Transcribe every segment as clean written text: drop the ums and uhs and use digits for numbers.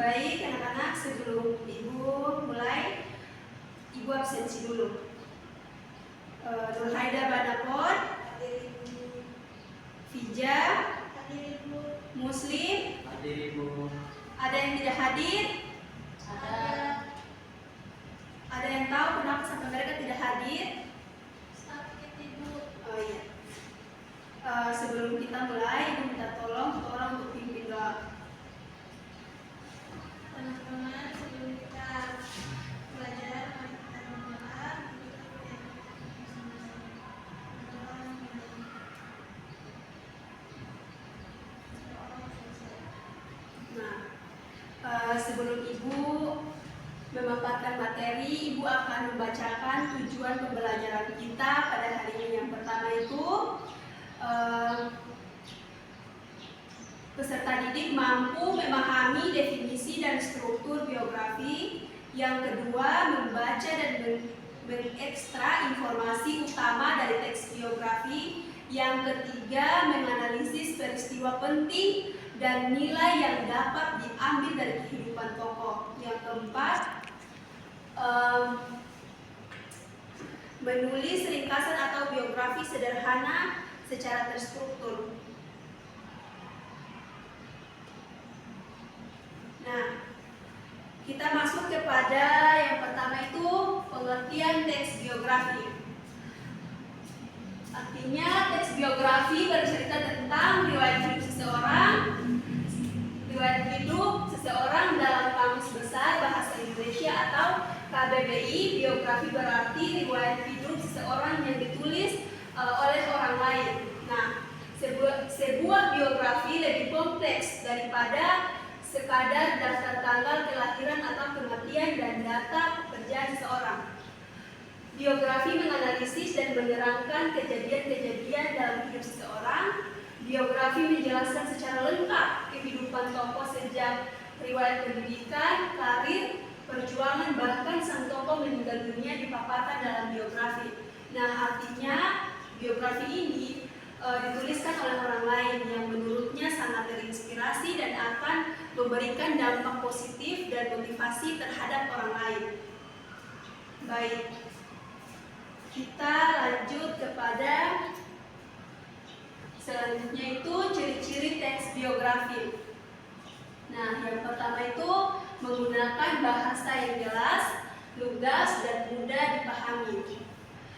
Baik anak-anak, sebelum Ibu mulai, Ibu absensi dulu. Nurhaida Banapon, Hadir Ibu. Fija, Hadir Ibu. Muslim, Hadir Ibu. ada yang tidak hadir? Ada. Ada yang tahu kenapa sampai mereka tidak hadir? Sakit Ibu. Oh iya. Sebelum kita mulai, Ibu minta tolong orang untuk pimpin doa. Teman-teman, sebelum kita belajar, mari kita berdoa. Nah, sebelum Ibu memaparkan materi, Ibu akan membacakan tujuan pembelajaran kita pada hari ini. Yang pertama itu, peserta didik mampu memahami definisi dan struktur biografi. Yang kedua, membaca dan mengekstra informasi utama dari teks biografi. Yang ketiga, menganalisis peristiwa penting dan nilai yang dapat diambil dari kehidupan tokoh. Yang keempat, menulis ringkasan atau biografi sederhana secara terstruktur. Nah, kita masuk kepada yang pertama itu pengertian teks biografi. Artinya teks biografi bercerita tentang riwayat hidup seseorang dalam Kamus Besar Bahasa Indonesia atau KBBI. Biografi berarti riwayat hidup seseorang yang ditulis oleh orang lain. Nah, sebuah biografi lebih kompleks daripada sekadar daftar tanggal kelahiran atau kematian dan data pekerjaan seseorang. Biografi menganalisis dan menerangkan kejadian-kejadian dalam hidup seseorang. Biografi menjelaskan secara lengkap kehidupan tokoh sejak riwayat pendidikan, karir, perjuangan, bahkan sang tokoh meninggal dunia dipaparkan dalam biografi. Nah, artinya biografi ini dituliskan oleh orang lain yang menurutnya sangat terinspirasi dan akan memberikan dampak positif dan motivasi terhadap orang lain. Baik, kita lanjut kepada selanjutnya itu ciri-ciri teks biografi. Nah, yang pertama itu menggunakan bahasa yang jelas, lugas, dan mudah dipahami.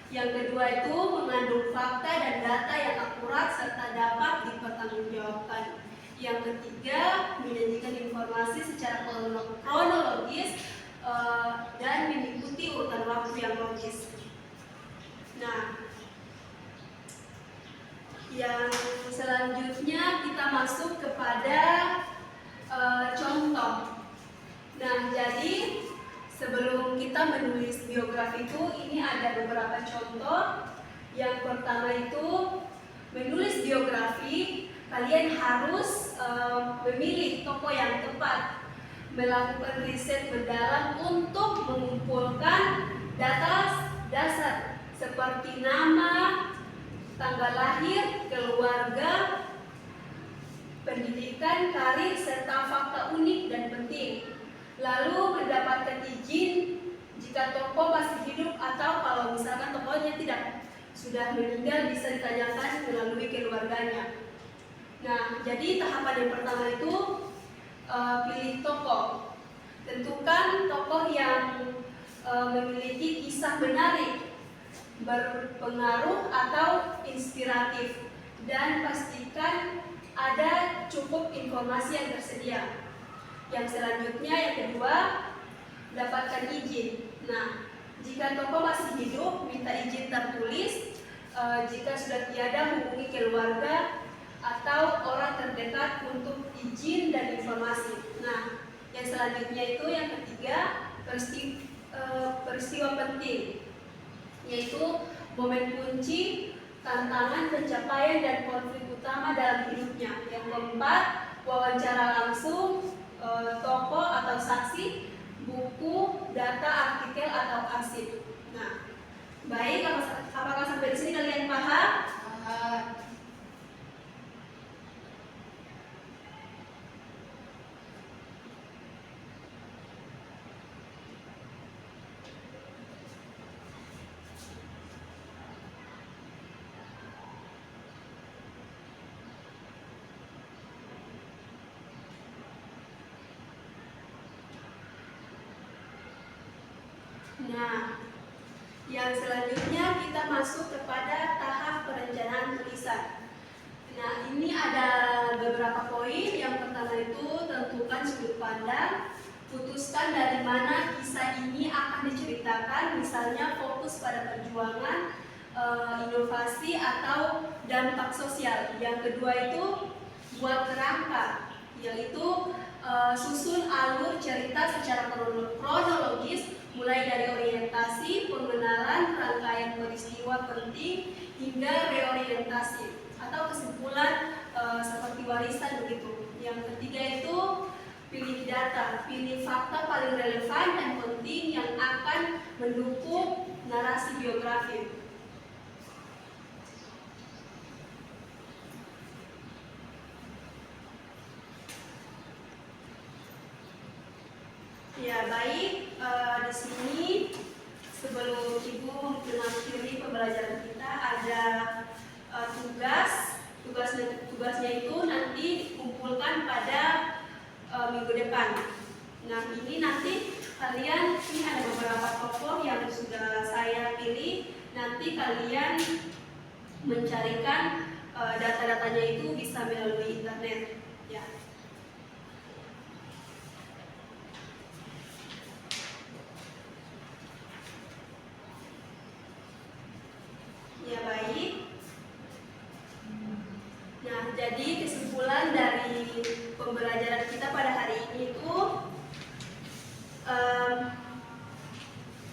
Yang kedua itu mengandung fakta dan data yang akurat serta dapat dipertanggungjawabkan. Yang ketiga, menyajikan informasi secara kronologis dan mengikuti urutan waktu yang logis. Nah, yang selanjutnya kita masuk kepada contoh. Nah, jadi sebelum kita menulis biografi itu, ini ada beberapa contoh. Yang pertama itu menulis biografi, kalian harus memilih tokoh yang tepat, melakukan riset mendalam untuk mengumpulkan data dasar seperti nama, tanggal lahir, keluarga, pendidikan, karir, serta fakta unik dan penting. Lalu mendapatkan izin jika tokoh masih hidup atau kalau misalkan tokohnya sudah meninggal bisa ditanyakan melalui keluarganya. Nah, jadi tahapan yang pertama itu pilih tokoh. Tentukan tokoh yang memiliki kisah menarik, berpengaruh atau inspiratif, dan pastikan ada cukup informasi yang tersedia. Yang selanjutnya, yang kedua, dapatkan izin. Nah, jika tokoh masih hidup, minta izin tertulis. Jika sudah tiada, hubungi keluarga atau orang terdekat untuk izin dan informasi. Nah, yang selanjutnya itu yang ketiga, peristiwa penting, yaitu momen kunci, tantangan, pencapaian, dan konflik utama dalam hidupnya. Yang keempat, wawancara langsung tokoh atau saksi, buku, data, artikel, atau arsip. Nah, baik, apakah sampai di sini kalian paham? Nah, yang selanjutnya kita masuk kepada tahap perencanaan tulisan. Nah, ini ada beberapa poin. Yang pertama itu tentukan sudut pandang, putuskan dari mana kisah ini akan diceritakan, misalnya fokus pada perjuangan, inovasi atau dampak sosial. Yang kedua itu buat kerangka, yaitu susun alur cerita secara kronologis, mulai dari orientasi, pengenalan, rangkaian peristiwa penting, hingga reorientasi atau kesimpulan seperti warisan begitu. Yang ketiga itu pilih data, pilih fakta paling relevan dan penting yang akan mendukung narasi biografi. Ya baik, di sini sebelum Ibu mengakhiri pembelajaran kita ada tugasnya itu nanti dikumpulkan pada minggu depan. Nah ini nanti kalian, ini ada beberapa tokoh yang sudah saya pilih, nanti kalian mencarikan data-datanya itu bisa melalui internet ya. Ya baik. Nah, jadi kesimpulan dari pembelajaran kita pada hari ini itu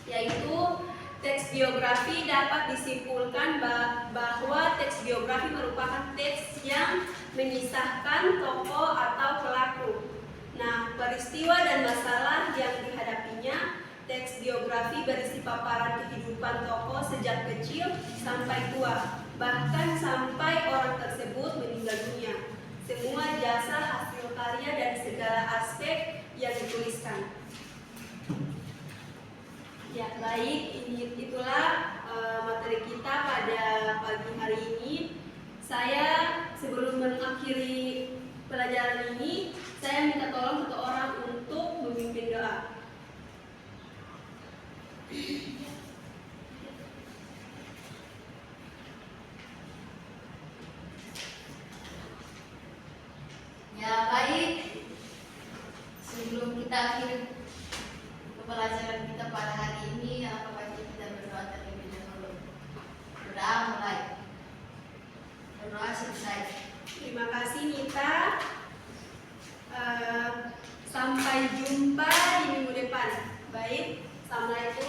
yaitu teks biografi dapat disimpulkan bahwa teks biografi merupakan teks yang mengisahkan tokoh atau pelaku. Nah, peristiwa dan masalah yang dihadapinya. Teks biografi berisi paparan kehidupan tokoh sejak kecil sampai tua, bahkan sampai orang tersebut meninggal dunia. Semua jasa, hasil karya, dan segala aspek yang dituliskan. Ya baik, itulah materi kita pada pagi hari ini. Saya sebelum mengakhiri pelajaran ini, saya minta tolong satu orang untuk memimpin doa. Ya baik, sebelum kita akhiri pembelajaran kita pada hari ini, alangkah baiknya kita berdoa terlebih dahulu. Berdoa mulai. Berdoa selesai. Terima kasih Nita. Sampai jumpa di minggu depan. Baik, assalamualaikum.